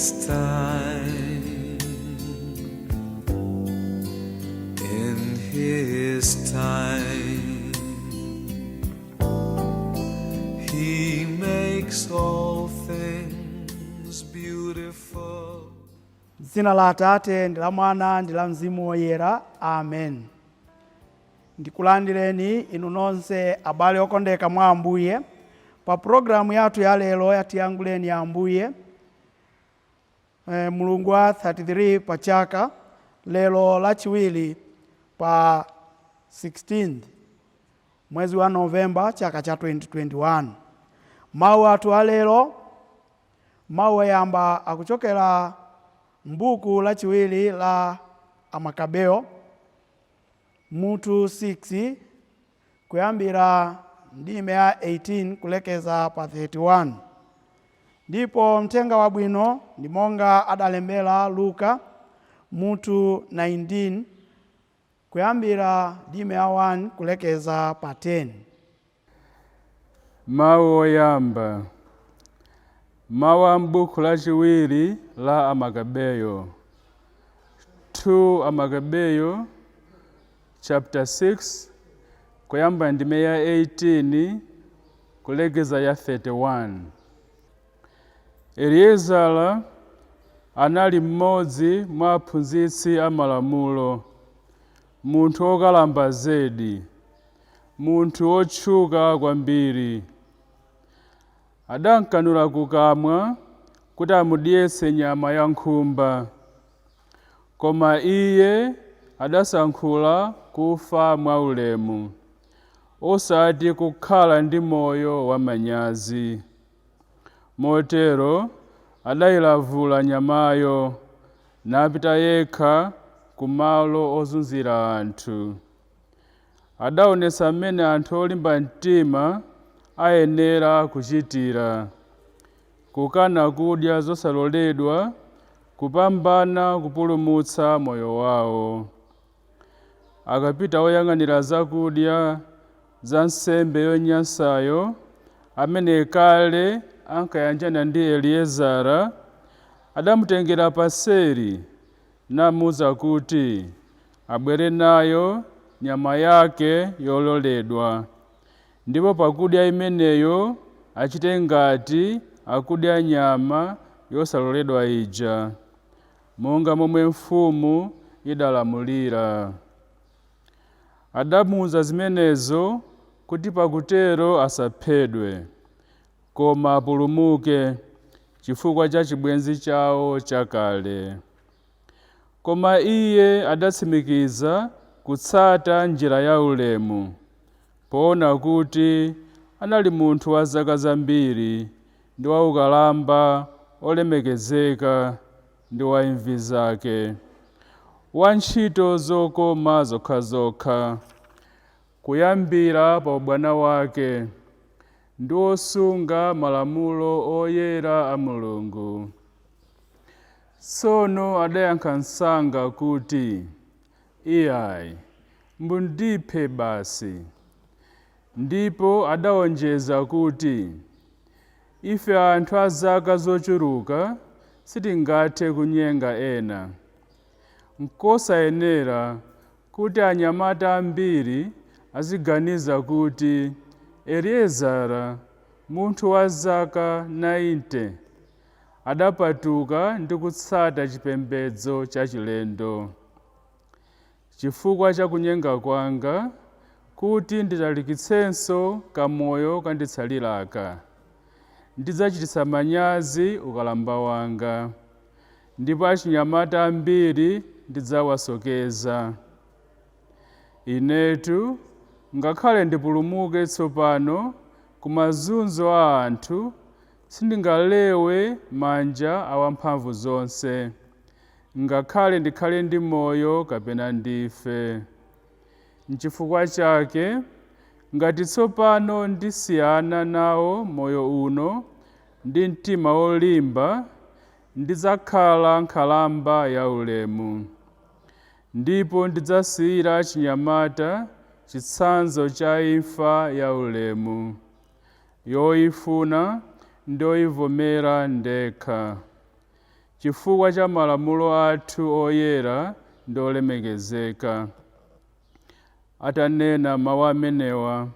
His time, in His time, He makes all things beautiful. Zina la Atate ndi la Mwana ndi la Mzimu Woyera. Amen. Ndikulandireni inu nonse abale okondeka mwa Ambuye pa programu yathu ya lero yatiyanguleni ya Ambuye. Mulungu wa 33 pa chaka lero lachiwiri pa 16 mwezi wa Novemba chaka cha 2021. Mawu athu a lero, mawu yamba akuchokera mbuku lachiwiri la Amakabeo mutu 6 kuyambira ndime ya 18 kulekeza pa 31. Ndipo mtenga wabwino ndi monga adalembera Luka mutu 19 kuyambira ndime ya 1 kulekeza pa 10. Mawu oyamba. Mawu a m'buku lachiwiri la Amakabeo. 2 Amakabeo chapter 6 kuyamba ndime ya 18 kulekeza ya 31. Eliezara anali mmodzi mwa aphunzitsi amalamulo, munthu wokalamba zedi, munthu wotchuka kwambiri. Adankanula kukamwa kuti amudyetse nyama ya nkhumba, koma iye adasankhula kufa mwaulemu, osati kukhala ndi moyo wamanyazi. Motero adayilavula nyamayo napita yekha kumalo ozunzira anthu. Adaonetsa mmene anthu olimba mtima ayenera kuchitira: kukana kudya zosaloledwa, kupambana kupulumutsa moyo wawo. Akapita oyang'anira zakudya za nsembe yonyansayo, amene kale ankayanjana ndi Eliezara, adamutengera paseri namuwuza kuti abwere nayo nyama yake yololedwa, ndipo pakudya imeneyo achite ngati akudya nyama yosaloledwa ija, monga momwe mfumu idalamulira. Adamuwuza zimenezo kuti pakutero asaphedwe, koma apulumuke chifukwa cha chibwenzi chawo chakale. Koma iye adatsimikiza kutsata njira ya ulemu, poona kuti anali munthu wa zaka zambiri ndi wa ukalamba olemekezeka ndi wa imvi zake, wa ntchito zokoma zokhazokha, kuyambira pa ubwana wake, ndi wosunga malamulo oyera a Mulungu. Tsono adayankha msanga kuti, iyayi, mundiphe basi. Ndipo adawonjeza kuti, ife anthu a zaka zochuluka sitingathe kunyenga ena. Nkosayenera kuti anyamata ambiri aziganiza kuti Eliezara, munthu wa zaka 90, adapatuka ndi kutsata chipembedzo chachilendo. Chifukwa cha kunyenga kwanga, kuti nditalikitsenso kamoyo kanditsaliraka, ndidzachititsa manyazi ukalamba wanga, ndipo achinyamata ambiri ndidzawasokeza. Inetu, ngakhale ndipulumuke tsopano ku mazunzo a anthu, sindingalewe manja a wamphamvu zonse, ngakhale ndikhale ndi moyo kapena ndife. N'chifukwa chake, ngati tsopano ndisiyana nawo moyo uno ndi mtima wolimba, ndidzakhala nkhalamba ya ulemu. Ndipo ndidzasiyira chinyamata chitsanzo cha imfa ya ulemu, yoyifuna ndoyivomera ndekha. chifukwa cha malamulo athu oyera ndi olemekezeka. Atanena mawu amenewa,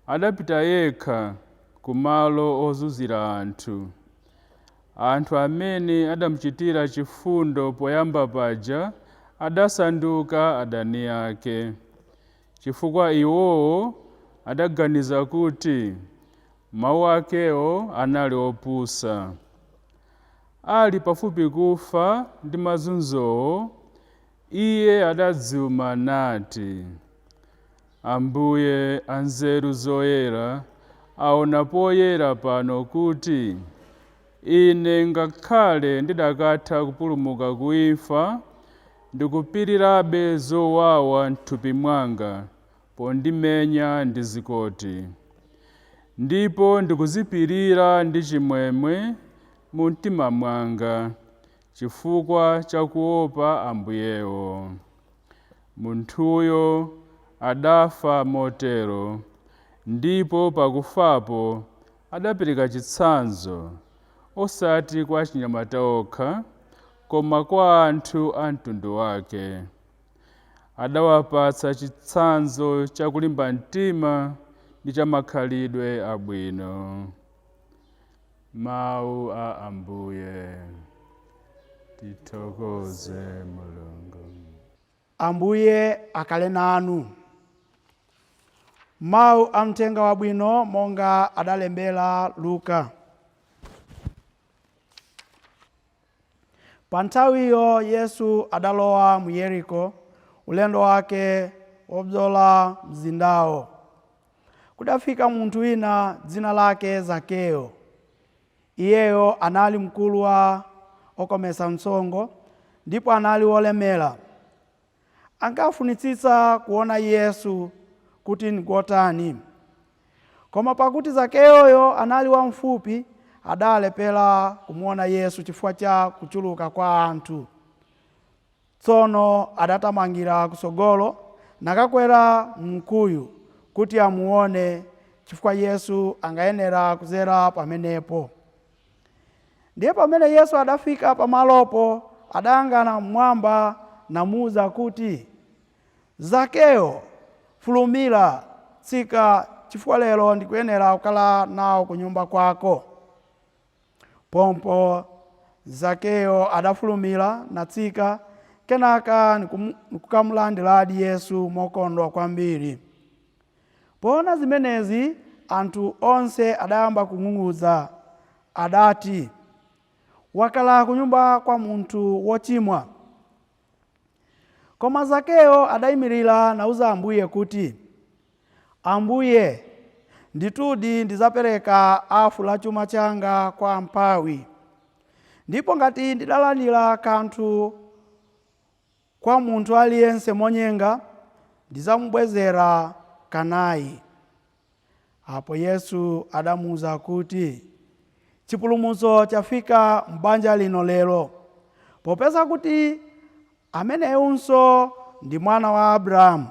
adapita yekha ku malo ozunzira anthu. Anthu amene adamuchitira chifundo poyamba paja adasanduka adani ake, chifukwa iwowo adaganiza kuti mawu akewo anali opusa. Ali pafupi kufa ndi mazunzowo, iye adadzuma nati, Ambuye anzeru zoyera, aona poyera pano kuti ine ngakhale ndidakatha kupulumuka ku imfa, ndikupirirabe zowawa m'thupi mwanga pondimenya ndi zikoti. Ndipo ndikuzipirira ndi chimwemwe mu mtima mwanga, chifukwa cha kuopa Ambuyewo. Munthuyo adafa motero, ndipo pakufapo adapereka chitsanzo, osati kwa achinyamata okha, koma kwa anthu a mtundu wake. Adawapatsa chitsanzo cha kulimba mtima ndi cha makhalidwe abwino. Mawu a Ambuye. Tithokoze Mulungu. Ambuye akhale nanu. Mawu a mthenga wabwino monga adalembera Luka. Pa nthawiyo Yesu adalowa mu Yeriko, ulendo wake wobzola mzindawo. Kudafika munthu wina dzina lake Zakeo. Iyeyo anali mkulu wa okomesa msongo, ndipo anali wolemera. Ankafunitsitsa kuona Yesu kuti ngotani. Koma pakuti Zakeoyo anali wamfupi, adalepera kumuona Yesu chifukwa cha kuchuluka kwa anthu. Tsono adatamangira kusogolo nakakwera mkuyu kuti amuone, chifukwa Yesu angayenera kuzera pamenepo. Ndiye pamene Yesu adafika pamalopo, adayang'ana mmwamba namuwuza kuti, Zakeo, fulumira, tsika, chifukwa lero ndikuyenera kukhala nawo ku nyumba kwako. Pompo Zakeo adafulumira natsika, kenaka nikukamulandiradi Yesu mokondwa kwambiri. Poona zimenezi, anthu onse adayamba kung'ung'udza, adati, wakhala ku nyumba kwa munthu wochimwa. Koma Zakeo adayimirira nawuza Ambuye kuti, Ambuye, nditudi ndizapereka hafu la chuma changa kwa amphawi. Ndipo ngati ndidalandira kanthu kwa munthu aliyense monyenga, ndizamubwezera kanayi. Apo Yesu adamuwuza kuti, chipulumutso chafika m'banja lino lero, popeza kuti ameneyunso ndi mwana wa Abrahamu.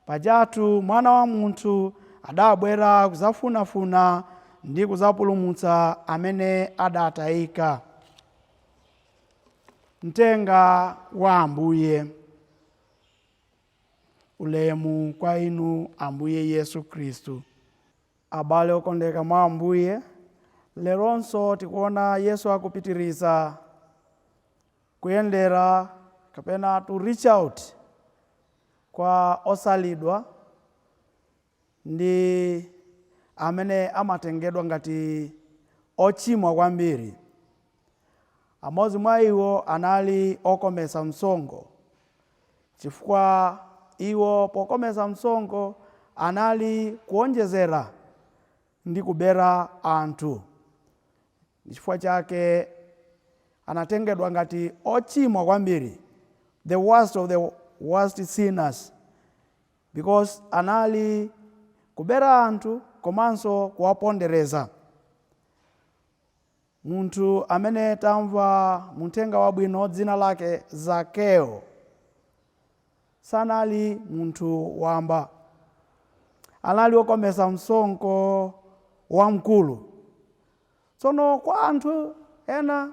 Pajatu mwana wa munthu adabwera kuzafunafuna ndi kuzapulumutsa amene adatayika. Mthenga wa Ambuye. Ulemu kwa inu Ambuye Yesu Kristu. Abale okondeka mwa Ambuye, leronso tikuona Yesu akupitiriza kuyendera kapena to reach out kwa osalidwa ndi amene amatengedwa ngati ochimwa kwambiri. Amodzi mwa iwo anali okomesa msongo, chifukwa iwo pokomesa msongo anali kuonjezera ndi kubera anthu. Chifukwa chake anatengedwa ngati ochimwa kwambiri, the worst of the worst sinners, because anali kubera anthu komanso kuwapondereza. Munthu amene tamva muthenga wabwino dzina lake Zakeo sanali munthu wamba, anali wokomesa msongo wamkulu. Tsono kwa anthu ena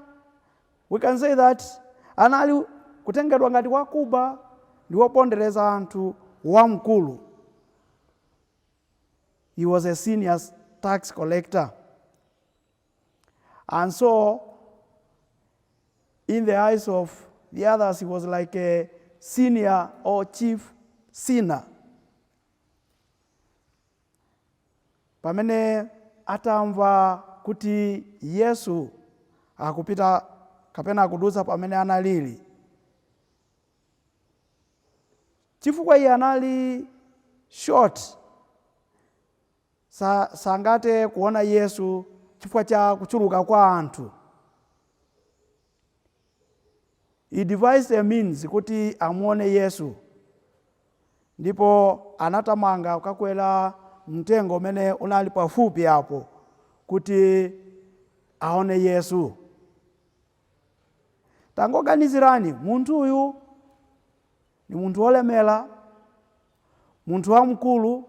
we can say that anali kutengedwa ngati wakuba ndi wopondereza anthu wamkulu. He was a senior tax collector. And so, in the eyes of the others, he was like a senior or chief sinner. Pamene atamva kuti Yesu akupita kapena akudusa pamene analili, chifukwa iye anali short, sangate kuona Yesu chifukwa cha kuchuluka kwa anthu. He devised a means kuti amuone Yesu, ndipo anatamanga kukakwera mtengo umene unali pafupi apo kuti aone Yesu. Tangoganizirani, munthu uyu ni munthu olemera, munthu wamkulu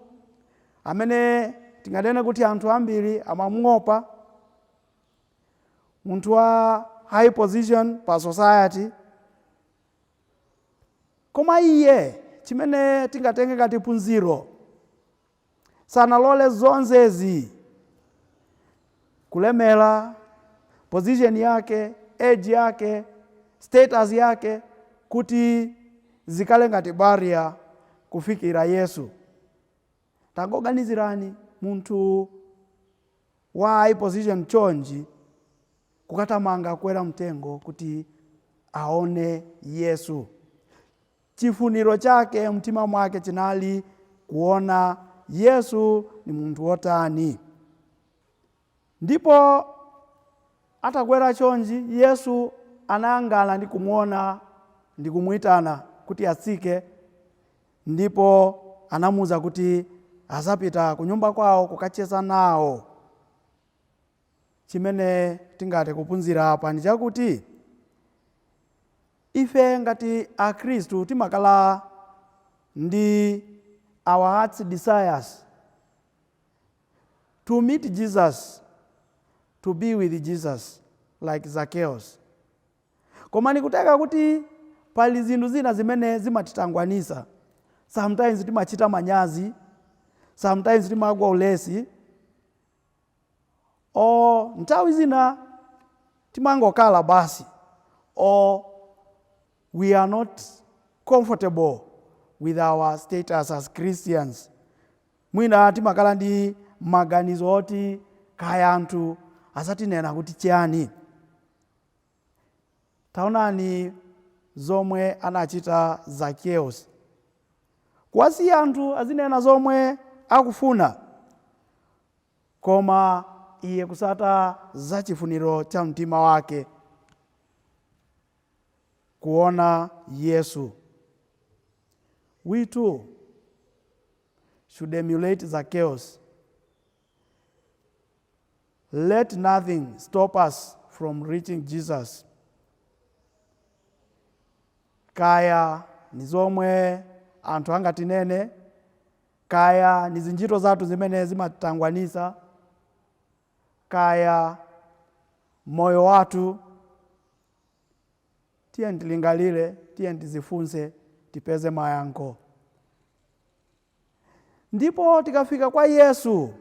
amene tingadene kuti anthu ambiri amamuopa, munthu wa high position pa society. Koma iye chimene tingatenge ngati phunziro, sanalole zonsezi, kulemera, position yake, age yake, status yake, kuti zikale ngati barrier kufikira Yesu. Tangoganizirani, munthu wa high position chonji kukatamanga kwera mtengo kuti aone Yesu. Chifuniro chake mtima mwake chinali kuona Yesu ni munthu wotani. Ndipo atakwera chonji, Yesu anayangala ndi kumuona ndi kumwitana kuti atsike, ndipo anamuza kuti azapita ku nyumba kwawo kukacheza nawo. Chimene tingate kuphunzira apa ndi chakuti ife ngati akhristu timakala ndi our heart's desires to meet Jesus, to be with Jesus, like Zacchaeus. Koma nikuteka kuti pali zinthu zina zimene zimatitangwanisa. Sometimes timachita manyazi, sometimes timagwa ulesi, or nthawi zina timangokhala basi, or we are not comfortable with our status as Christians. Mwina timakala ndi maganizo oti kaya anthu asatinena kuti chiyani. Taonani zomwe anachita Zacchaeus. Kuwasiya anthu azinena zomwe akufuna, koma iye kusata za chifuniro cha mtima wake, kuona Yesu. We too should emulate Zacchaeus. Let nothing stop us from reaching Jesus. Kaya ni zomwe anthu angatinene, kaya ni zinjito zathu zimene zimatangwanisa, kaya moyo watu, tiye ndilingalire, tiye ndizifunse, tipeze mayankho. Ndipo tikafika kwa Yesu,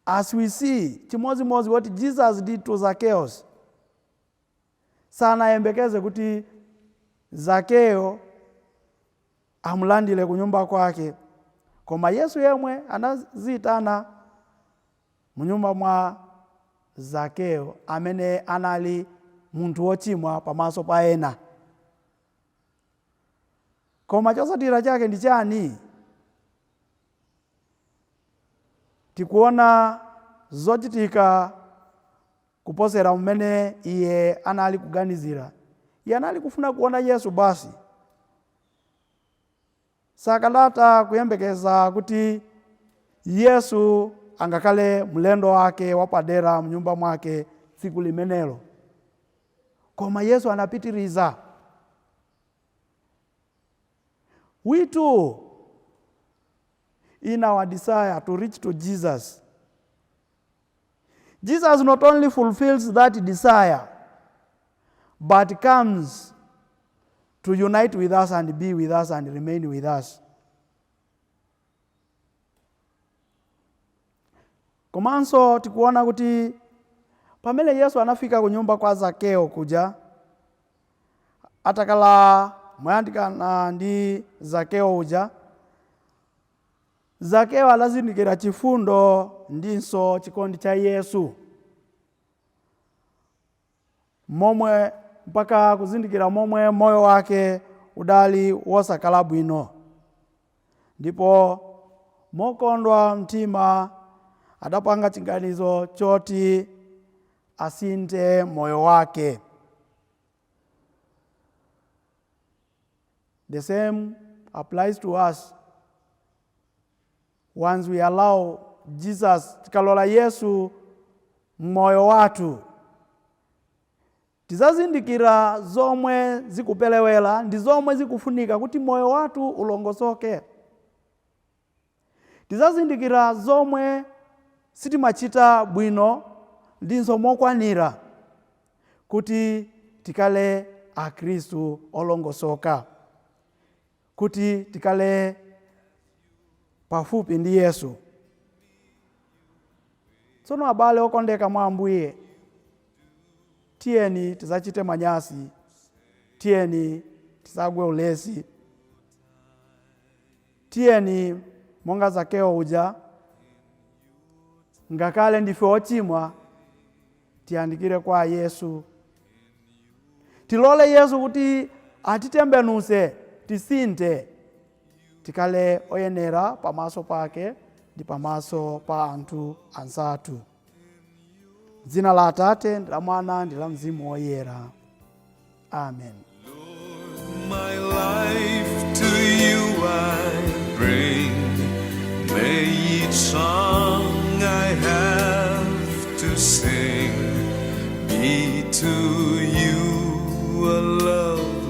as we see chimozimozi what Jesus did to Zacchaeus, sana yembekeze kuti Zakeo amulandile kunyumba kwake, koma Yesu yemwe anazitana munyumba mwa Zakeo amene anali munthu wochimwa pamaso pa ena. Koma chosatira chake ndi chani? Tikuona zochitika kuposera mmene iye anali kuganizira. Iye anali kufuna kuona Yesu basi. Sakalata kuyembekeza kuti Yesu angakale mlendo wake wapadera mnyumba mwake tsiku limenelo. Koma Yesu anapitiriza. We too, in our desire to reach to Jesus, Jesus not only fulfills that desire, but comes to unite with us and be with us and remain with us. Komanso tikuona kuti pamene Yesu anafika ku nyumba kwa Zakeo kuja, atakala moyandikana ndi Zakeo uja, Zakeo anazindikira chifundo ndinso chikondi cha Yesu. Momwe mpaka kuzindikira momwe moyo wake udali wosakala bwino. Ndipo mokondwa mtima adapanga chiganizo choti asinte moyo wake. The same applies to us. Once we allow Jesus, tikalola Yesu moyo watu, tizazindikira zomwe zikupelewela ndi zomwe zikufunika kuti moyo watu ulongosoke. Tizazindikira zomwe sitimachita bwino ndinso mokwanira kuti tikale a Kristu olongosoka, kuti tikale pafupi ndi Yesu. Tsono abale okondeka mwa Ambuye, tiyeni tizachite manyasi, tiyeni tizagwe ulesi, tiyeni monga Zakeo uja, ngakale ndife ochimwa, tiyandikire kwa Yesu. Tilole Yesu kuti atitembenuse, tisinte, tikale oyenera pamaso pake ndi pamaso pa anthu anzathu. Dzina la Atate ndi la Mwana ndi la Mzimu Woyera. Amen. Lord, my life to you I bring. May each song I have to sing be to you a love